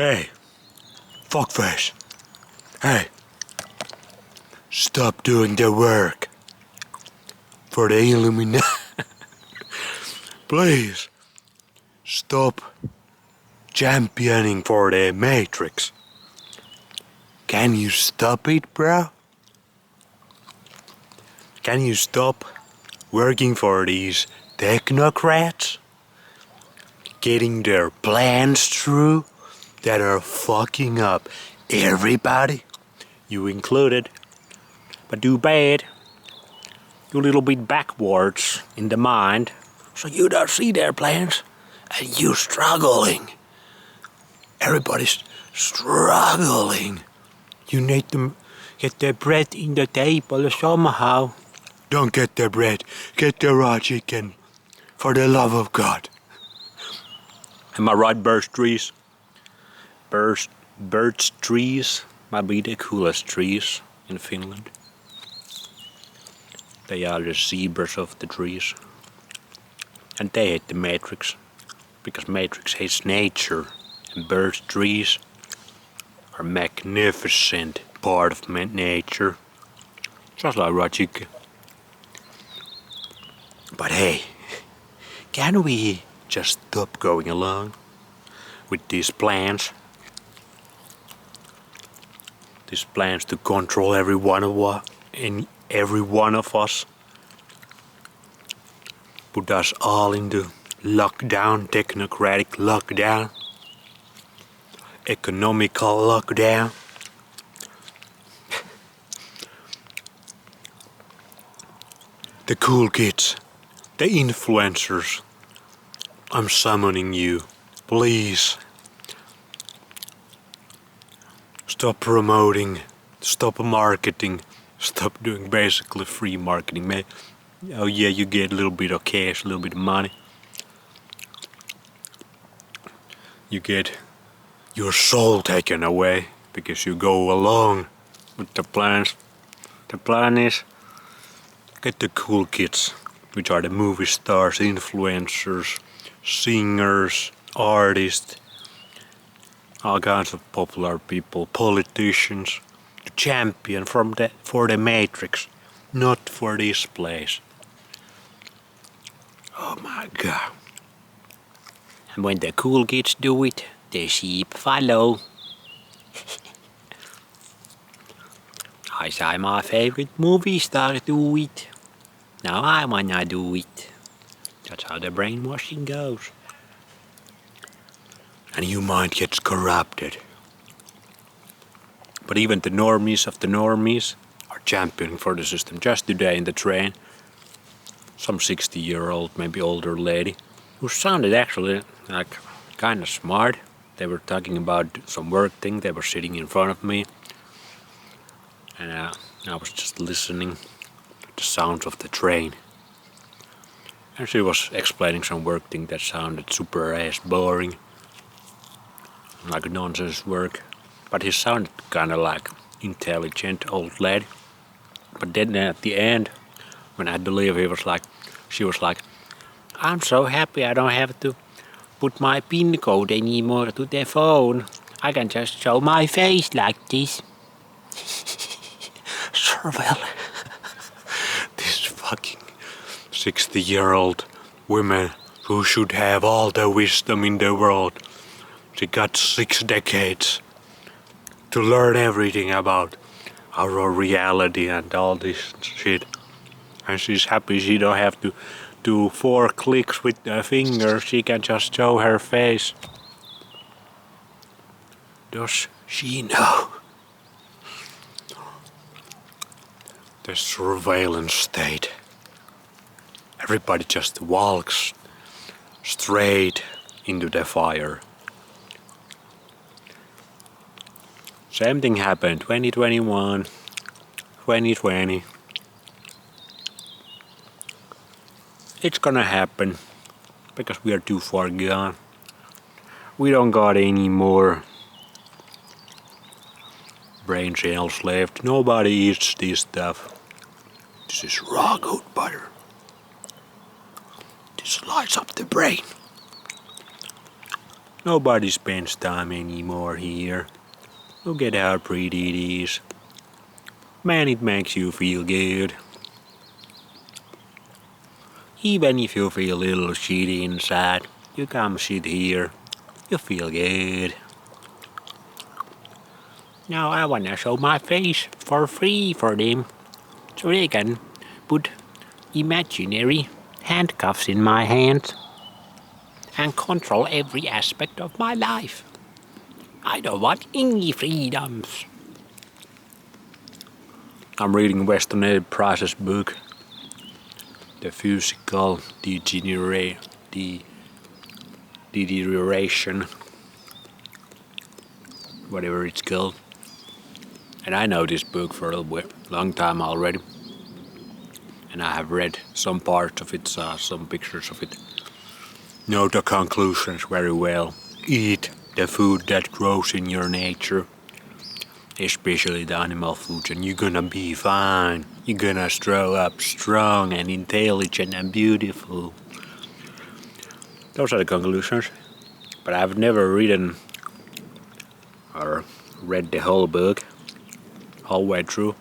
Hey, fuckface. Hey, stop doing the work for the Illuminati. Please, stop championing for the Matrix. Can you stop it, bro? Can you stop working for these technocrats? Getting their plans through that are fucking up everybody, you included. But too bad, you're a little bit backwards in the mind, so you don't see their plans, and you're struggling. Everybody's struggling. You need to get the bread in the table somehow. Don't get the bread, get the raw chicken, for the love of God. Am I right, birch trees? Birch trees might be the coolest trees in Finland. They are the zebras of the trees. And they hate the Matrix, because Matrix hates nature, and birch trees are magnificent part of nature, just like Rajik. But hey, can we just stop going along with these plans? These plans to control every one of us, put us all into lockdown, technocratic lockdown, economical lockdown. The cool kids, the influencers, I'm summoning you, please. Stop promoting, stop marketing, stop doing basically free marketing. Oh yeah, you get a little bit of cash, a little bit of money. You get your soul taken away because you go along with the plans. The plan is get the cool kids, which are the movie stars, influencers, singers, artists, all kinds of popular people, politicians, to champion for the Matrix, not for this place. Oh my God. And when the cool kids do it, the sheep follow. I saw my favorite movie star do it. Now I wanna do it. That's how the brainwashing goes. And your mind gets corrupted. But even the normies of the normies are championing for the system. Just today in the train, some 60-year-old, maybe older lady, who sounded actually like kind of smart. They were talking about some work thing. They were sitting in front of me. And I was just listening to the sounds of the train. And she was explaining some work thing that sounded super ass boring. Like nonsense work, but he sounded kind of like intelligent old lady. But then at the end, when I believe she was like, I'm so happy I don't have to put my PIN code anymore to the phone. I can just show my face like this. Sure, well, this fucking 60-year-old woman who should have all the wisdom in the world. She got 6 decades to learn everything about our reality and all this shit. And she's happy she don't have to do 4 clicks with the finger. She can just show her face. Does she know? The surveillance state. Everybody just walks straight into the fire. Same thing happened 2021, 2020. It's gonna happen because we are too far gone. We don't got any more brain cells left. Nobody eats this stuff. This is raw goat butter. This lights up the brain. Nobody spends time anymore here. Look at how pretty it is. Man, it makes you feel good. Even if you feel a little shitty inside, you come sit here. You feel good. Now I wanna show my face for free for them. So they can put imaginary handcuffs in my hands and control every aspect of my life. I don't want any freedoms. I'm reading Weston A. Price's book, The Physical Deterioration, whatever it's called. And I know this book for a long time already. And I have read some parts of it, saw some pictures of it. Know the conclusions very well. Eat the food that grows in your nature, especially the animal foods, and you're gonna be fine. You're gonna grow up strong and intelligent and beautiful. Those are the conclusions. But I've never read the whole book, whole way through.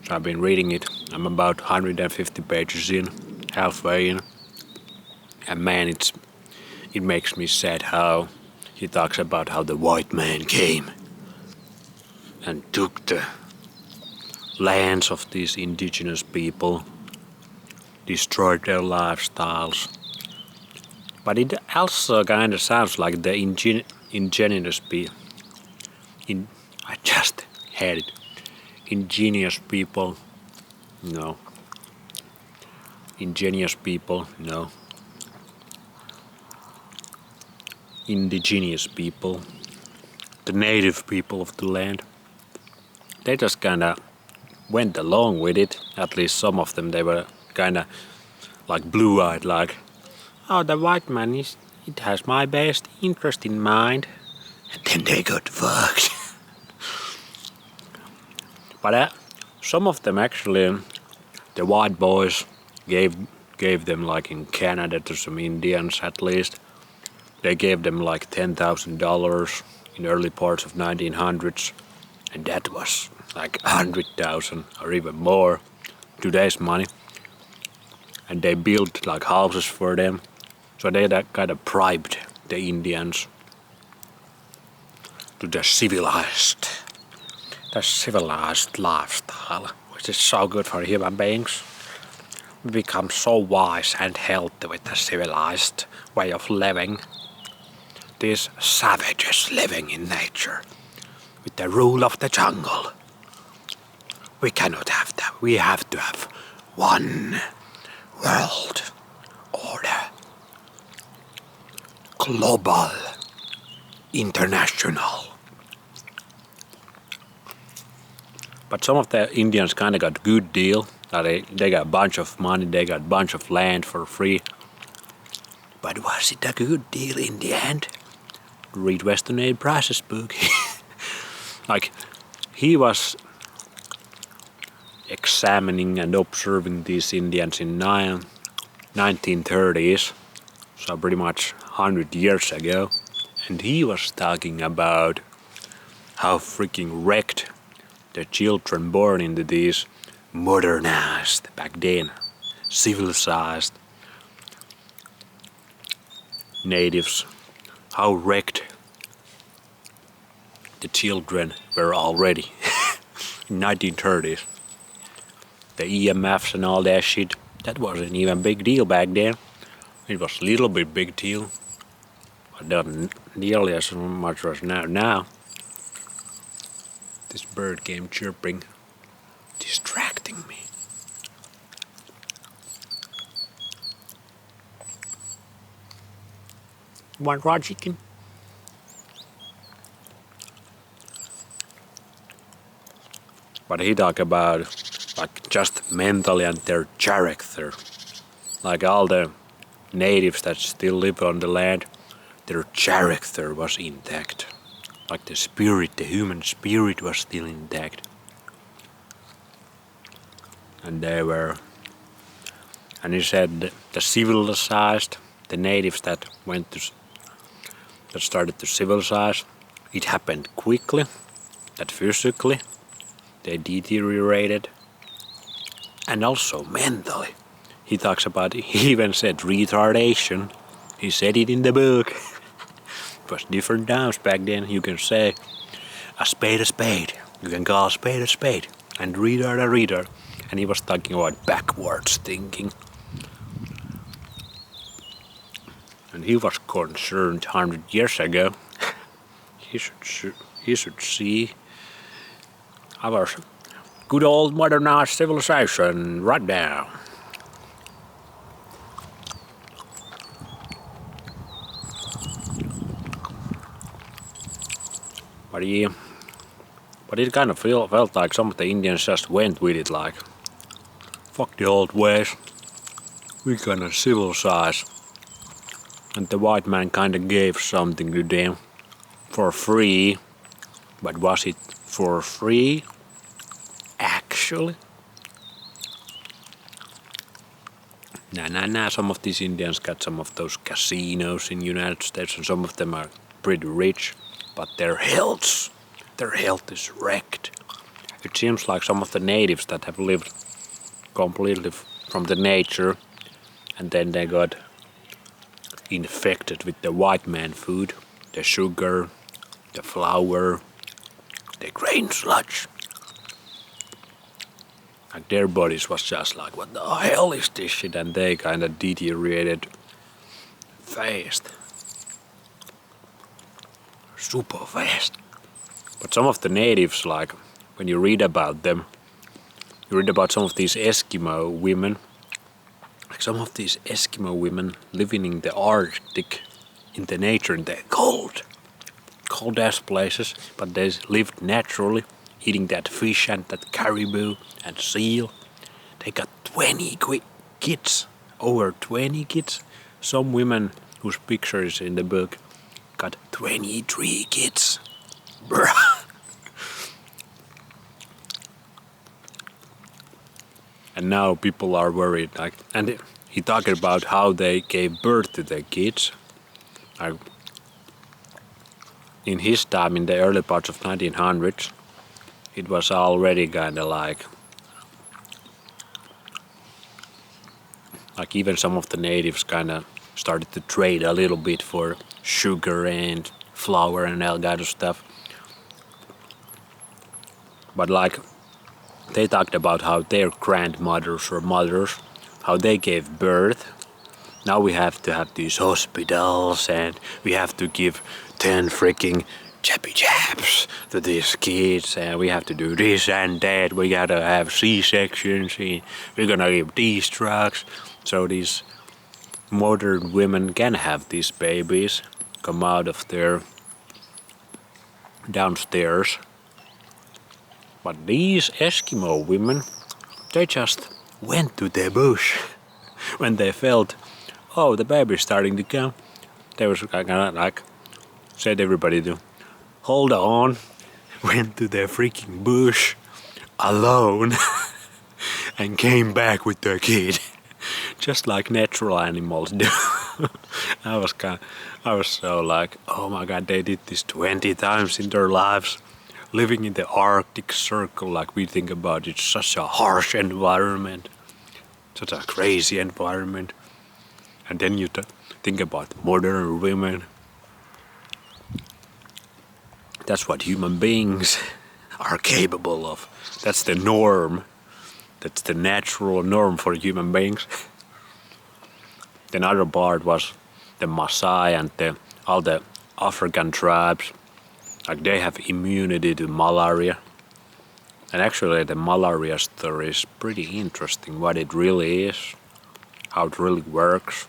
So I've been reading it. I'm about 150 pages in, halfway in. And man, it makes me sad how he talks about how the white man came and took the lands of these indigenous people, destroyed their lifestyles. But it also kind of sounds like the ingenious people. I just had it. Ingenious people, no. Ingenious people, no. Indigenous people, the native people of the land. They just kinda went along with it. At least some of them, they were kinda like blue-eyed, like, oh, the white man it has my best interest in mind. And then they got fucked. But some of them actually, the white boys gave them, like in Canada to some Indians at least, they gave them like $10,000 in early parts of 1900s, and that was like 100,000 or even more today's money. And they built like houses for them, so they kind of bribed the Indians to the civilized lifestyle, which is so good for human beings. We become so wise and healthy with the civilized way of living. These savages living in nature, with the rule of the jungle. We cannot have that. We have to have one world order. Global, international. But some of the Indians kind of got good deal. They got a bunch of money, they got a bunch of land for free. But was it a good deal in the end? Read Weston A. Price's book. Like, he was examining and observing these Indians in 1930s, so pretty much 100 years ago. And he was talking about how freaking wrecked the children born into these modernized, back then, civilized natives, how wrecked the children were already in 1930s. The EMFs and all that shit, that wasn't even a big deal back then. It was a little bit big deal, but not nearly as much as now. This bird came chirping, distracting me. Want raw chicken? But he talked about like just mentally and their character. Like all the natives that still live on the land, their character was intact. Like the spirit, the human spirit was still intact. And he said the civilized, the natives that went to that started to civilize. It happened quickly, that physically they deteriorated, and also mentally. He talks about, he even said retardation. He said it in the book. It was different times back then. You can say a spade a spade. You can call a spade, and retard a retard. And he was talking about backwards thinking. And he was concerned 100 years ago. He should see our good old modernized civilization right now. But it kind of felt like some of the Indians just went with it, like, fuck the old ways, we're gonna civilize. And the white man kind of gave something to them for free. But was it for free? Actually? Nah. Some of these Indians got some of those casinos in the United States, and some of them are pretty rich. But their health is wrecked. It seems like some of the natives that have lived completely from the nature, and then they got infected with the white man food, the sugar, the flour, the grain sludge. Like their bodies was just like, what the hell is this shit? And they kind of deteriorated fast. Super fast. But some of the natives, like, when you read about them, you read about some of these Eskimo women. Like some of these Eskimo women living in the Arctic, in the nature, in the cold ass places, but they lived naturally, eating that fish and that caribou and seal. They got 20 kids, over 20 kids. Some women whose picture is in the book got 23 kids. Bruh. And now people are worried, like, and he talked about how they gave birth to their kids. Like, in his time, in the early parts of 1900s, it was already kind of like even some of the natives kind of started to trade a little bit for sugar and flour and all that stuff. But like, they talked about how their grandmothers or mothers, how they gave birth. Now we have to have these hospitals and we have to give 10 freaking jabs to these kids, and we have to do this and that. We gotta have C-sections. We're gonna give these drugs so these modern women can have these babies come out of their downstairs. But these Eskimo women, they just went to the bush when they felt, oh, the baby's starting to come. They was like said everybody to hold on, went to the freaking bush alone and came back with their kid, just like natural animals do. I was so like, oh my god, they did this 20 times in their lives. Living in the Arctic Circle, like we think about, it's such a harsh environment, such a crazy environment. And then you think about modern women. That's what human beings are capable of. That's the norm. That's the natural norm for human beings. The other part was the Maasai and all the African tribes. Like they have immunity to malaria. And actually the malaria story is pretty interesting, what it really is, how it really works.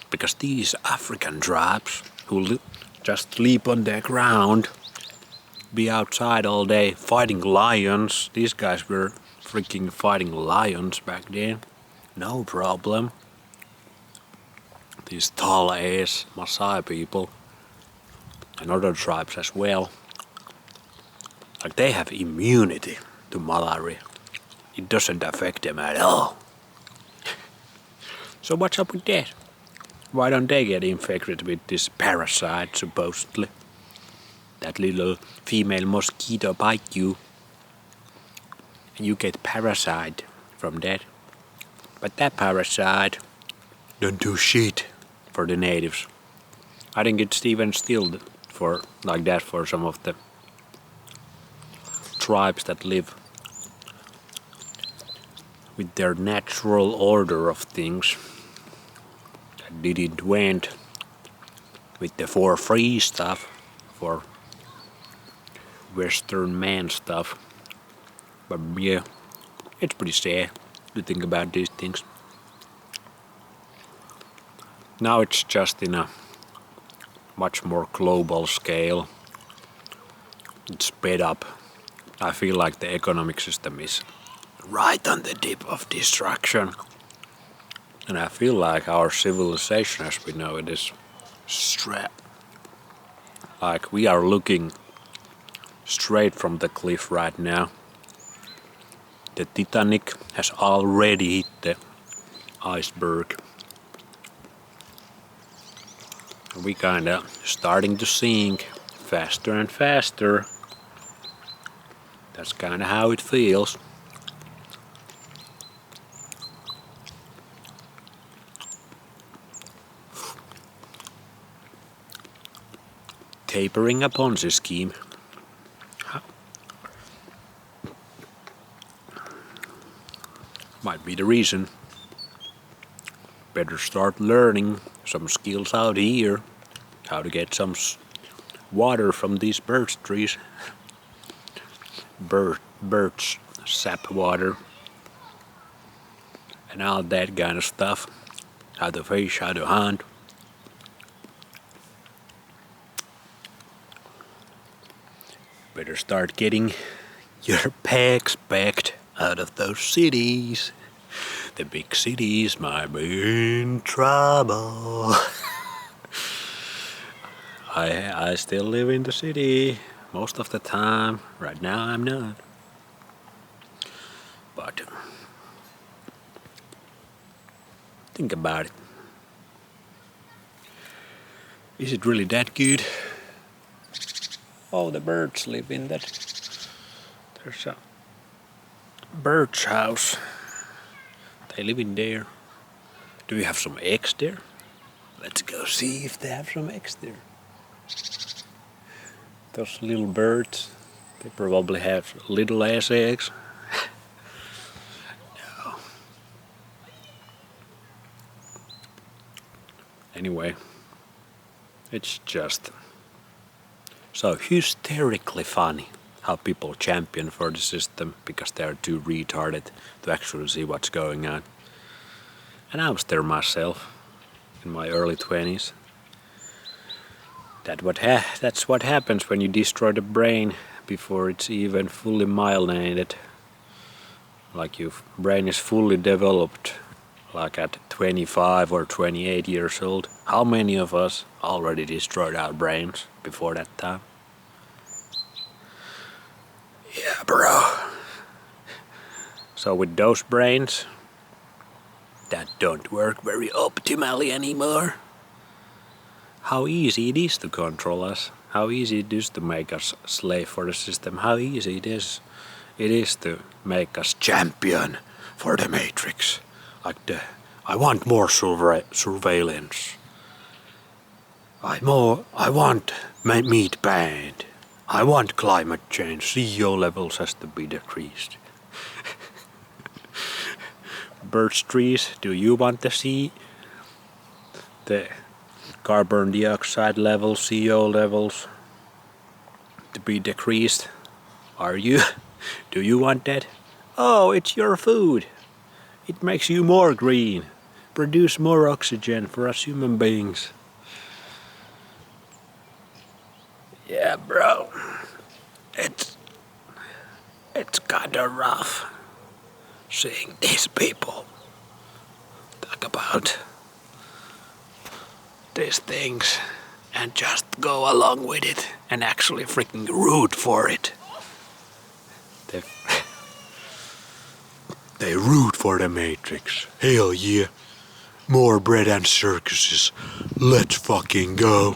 Because these African tribes who just sleep on the ground, be outside all day fighting lions. These guys were freaking fighting lions back then. No problem. These tall ass Maasai people and other tribes as well. Like they have immunity to malaria. It doesn't affect them at all. So what's up with that? Why don't they get infected with this parasite, supposedly? That little female mosquito bite you, and you get parasite from that. But that parasite don't do shit for the natives. I think it's even still for like that for some of the tribes that live with their natural order of things. That didn't went with the for free stuff, for Western man stuff. But yeah, it's pretty sad to think about these things. Now it's just in a much more global scale. It's sped up. I feel like the economic system is right on the tip of destruction. And I feel like our civilization as we know it is like we are looking straight from the cliff right now. The Titanic has already hit the iceberg. We kinda starting to sink faster and faster. That's kinda how it feels. Tapering a Ponzi scheme. Might be the reason. Better start learning some skills out here. How to get some water from these birch trees. Birch sap water. And all that kind of stuff. How to fish, how to hunt. Better start getting your bags packed out of those cities. The big cities might be in trouble. I still live in the city most of the time. Right now I'm not. But think about it. Is it really that good? Oh, the birds live in that. There's a birch house. They live in there. Do we have some eggs there? Let's go see if they have some eggs there. Those little birds, they probably have little ass eggs. No. Anyway, it's just so hysterically funny how people champion for the system because they are too retarded to actually see what's going on. And I was there myself in my early 20s. That's what happens when you destroy the brain before it's even fully myelinated. Like your brain is fully developed, like at 25 or 28 years old. How many of us already destroyed our brains before that time? Yeah, bro. So with those brains that don't work very optimally anymore, how easy it is to control us, how easy it is to make us slave for the system, how easy it is to make us champion for the Matrix. Like I want more surveillance. I want meat banned. I want climate change. CO levels has to be decreased. Birch trees, do you want to see the carbon dioxide levels, CO levels to be decreased? Are you? Do you want that? Oh, it's your food. It makes you more green. Produce more oxygen for us human beings. Yeah, bro. It's kinda rough seeing these people talk about these things and just go along with it and actually freaking root for it. They root for the Matrix. Hell yeah. More bread and circuses. Let's fucking go.